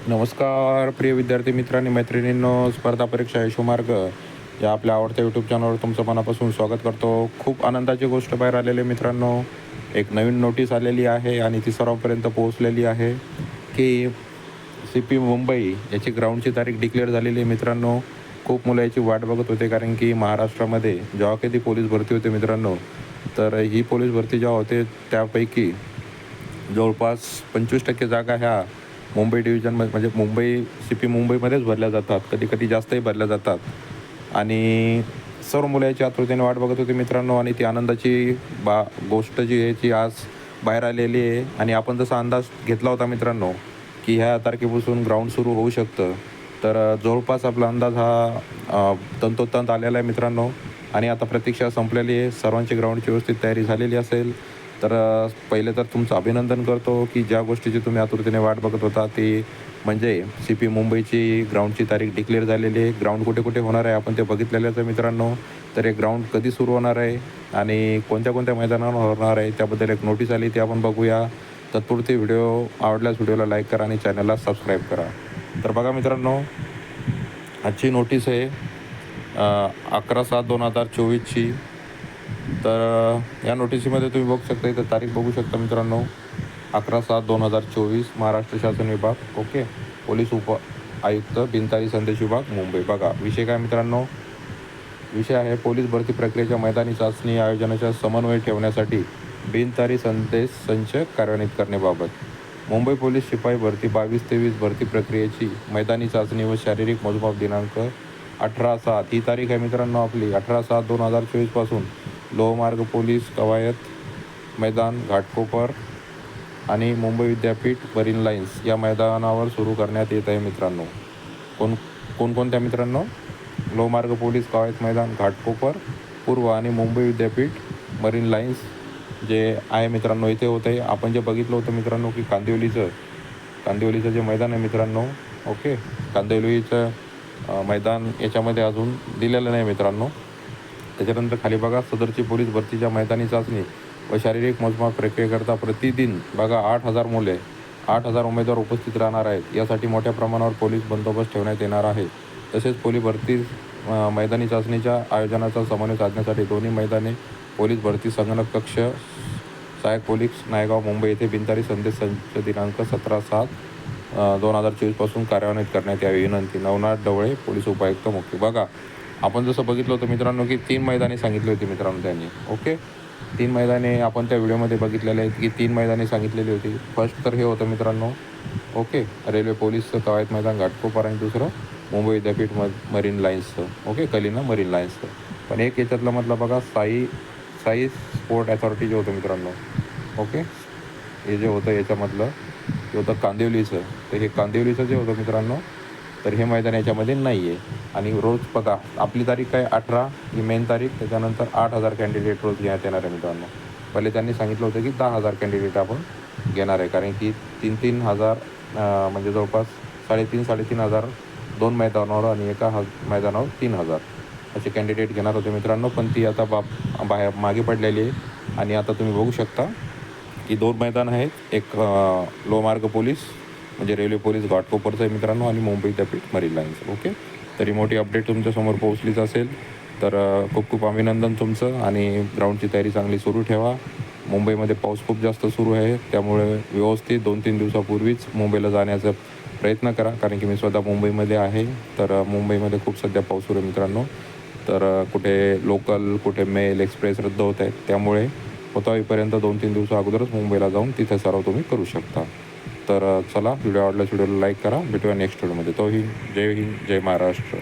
नमस्कार प्रिय विद्यार्थी मित्रांनी मैत्रिणींनो, स्पर्धा परीक्षा यशोमार्ग या आपल्या आवडत्या यूट्यूब चॅनलवर तुमचं मनापासून स्वागत करतो. खूप आनंदाची गोष्ट बाहेर आलेली मित्रांनो, एक नवीन नोटीस आलेली आहे आणि ती सर्वांपर्यंत पोहोचलेली आहे की CP मुंबई याची ग्राउंडची तारीख डिक्लेअर झालेली आहे मित्रांनो. खूप मुलं याची वाट बघत होते, कारण की महाराष्ट्रामध्ये जेव्हा कधी पोलीस भरती होते मित्रांनो, तर ही पोलीस भरती जेव्हा होते त्यापैकी जवळपास 25% जागा ह्या मुंबई डिव्हिजनमध्ये म्हणजे CP मुंबईमध्येच भरल्या जातात, कधी-कधी जास्तही भरल्या जातात. आणि सर्व मुलं याची आतुरतेने वाट बघत होती मित्रांनो, आणि ती आनंदाची गोष्ट जी आहे ती आज बाहेर आलेली आहे. आणि आपण जसा अंदाज घेतला होता मित्रांनो, की ह्या तारखेपासून ग्राउंड सुरू होऊ शकतं, तर जवळपास आपला अंदाज हा तंतोतंत आलेला आहे मित्रांनो. आणि आता प्रतीक्षा संपलेली आहे, सर्वांची ग्राउंडची व्यवस्थित तयारी झालेली असेल. तर पहिले तर तुमचं अभिनंदन करतो, की ज्या गोष्टीची तुम्ही आतुरतेने वाट बघत होता ती म्हणजे CP मुंबईची ग्राउंडची तारीख डिक्लेअर झालेली आहे. ग्राउंड कुठे-कुठे होणार आहे आपण ते बघितलेलंच आहे मित्रांनो. तर हे ग्राउंड कधी सुरू होणार आहे आणि कोणत्या-कोणत्या मैदानावर होणार आहे त्याबद्दल एक नोटीस आली, ती आपण बघूया. तत्पुरती व्हिडिओ आवडल्यास व्हिडिओला लाईक करा आणि चॅनलला सबस्क्राईब करा. तर बघा मित्रांनो, आजची नोटीस आहे 11/7/2024ची. तर या नोटिसीमध्ये तुम्ही बघू शकता, इथं तारीख बघू शकता मित्रांनो, 11/7/2024 महाराष्ट्र शासन विभाग. ओके, पोलीस उप आयुक्त बिनतारी संदेश विभाग मुंबई. बघा विषय काय मित्रांनो, विषय आहे पोलीस भरती प्रक्रियेच्या मैदानी चाचणी आयोजनाच्या समन्वय ठेवण्यासाठी बिनतारी संदेश संच कार्यान्वित करण्याबाबत. मुंबई पोलीस शिपाई भरती 22-23 भरती प्रक्रियेची मैदानी चाचणी व शारीरिक मोजमाप दिनांक 18/7 ही तारीख आहे मित्रांनो आपली. 18/7/2024 पासून लोहमार्ग पोलीस कवायत मैदान घाटकोपर आणि मुंबई विद्यापीठ मरीन लाईन्स या मैदानावर सुरू करण्यात येत आहे मित्रांनो. कोणकोणत्या मित्रांनो? लोहमार्ग पोलीस कवायत मैदान घाटकोपर पूर्व आणि मुंबई विद्यापीठ मरीन लाईन्स जे आहे मित्रांनो, इथे होतं आहे. आपण जे बघितलं होतं मित्रांनो, की कांदिवलीचं जे मैदान आहे मित्रांनो, ओके, कांदिवलीचं मैदान याच्यामध्ये अजून दिलेलं नाही मित्रांनो. त्याच्यानंतर खाली बघा, सदरची पोलीस भरतीच्या मैदानी चाचणी व शारीरिक मोजमाप प्रक्रियेकरता प्रतिदिन बघा 8,000 उमेदवार उपस्थित राहणार आहेत. यासाठी मोठ्या प्रमाणावर पोलीस बंदोबस्त ठेवण्यात येणार आहे. तसेच पोलीस भरती मैदानी चाचणीच्या आयोजनाचा समन्वय साधण्यासाठी दोन्ही मैदाने पोलीस भरती संगणक कक्ष सहाय्यक पोलीस नायगाव मुंबई येथे बिनतारी संदेश संच दिनांक 17/7/2024 पासून कार्यान्वित करण्यात यावी. विनंती, नवनाथ ढवळे, पोलीस उपायुक्त मुख्य. बघा आपण जसं बघितलं होतं मित्रांनो, की 3 मैदाने सांगितली होती मित्रांनो त्यांनी. ओके, 3 मैदाने आपण त्या व्हिडिओमध्ये बघितलेले आहेत, की 3 मैदाने सांगितलेली होती. फर्स्ट तर हे होतं मित्रांनो, ओके, रेल्वे पोलीसचं कवायत मैदान घाटकोपर आणि दुसरं मुंबई विद्यापीठ मरीन लाईन्सचं, ओके, कलिना मरीन लाईन्सचं. पण एक याच्यातलं म्हटलं बघा, साई स्पोर्ट अथॉरिटी जे होतं मित्रांनो, ओके, हे जे होतं याच्यामधलं ते होतं कांदिवलीचं. तर हे कांदिवलीचं जे होतं मित्रांनो, तर हे मैदान याच्यामध्ये नाही आहे. आणि रोज बघा आपली तारीख काय 18 ही मेन तारीख, त्याच्यानंतर 8,000 कॅन्डिडेट रोज घेण्यात येणार आहे मित्रांनो. पहिले त्यांनी सांगितलं होतं की 10,000 कॅन्डिडेट आपण घेणार आहे, कारण की 3-3 हजार म्हणजे जवळपास 3,500 2 मैदानावर आणि एका मैदानावर 3,000 असे कॅन्डिडेट घेणार होते मित्रांनो. पण ती आता बाहेर मागे पडलेली आहे. आणि आता तुम्ही बघू शकता की 2 मैदान आहेत, एक लोहमार्ग पोलीस म्हणजे रेल्वे पोलीस घाटकोपरचं आहे मित्रांनो, आणि मुंबई विद्यापीठ मरीन लाईन्स. ओके, तरी मोठी अपडेट तुमच्यासमोर पोहोचलीच असेल. तर खूप खूप अभिनंदन तुमचं, आणि ग्राउंडची तयारी चांगली सुरू ठेवा. मुंबईमध्ये पाऊस खूप जास्त सुरू आहे, त्यामुळे व्यवस्थित 2-3 दिवसापूर्वीच मुंबईला जाण्याचा प्रयत्न करा, कारण की मी स्वतः मुंबईमध्ये आहे. तर मुंबईमध्ये खूप सध्या पाऊस सुरू आहे मित्रांनो. तर कुठे लोकल, कुठे मेल, एक्सप्रेस रद्द होत आहेत, त्यामुळे होईपर्यंत 2-3 दिवसा अगोदरच मुंबईला जाऊन तिथे सराव तुम्ही करू शकता. तर चला, व्हिडिओ आवडल्यास व्हिडिओला लाईक करा. भेटूया नेक्स्ट व्हिडिओमध्ये. जय हिंद, जय महाराष्ट्र.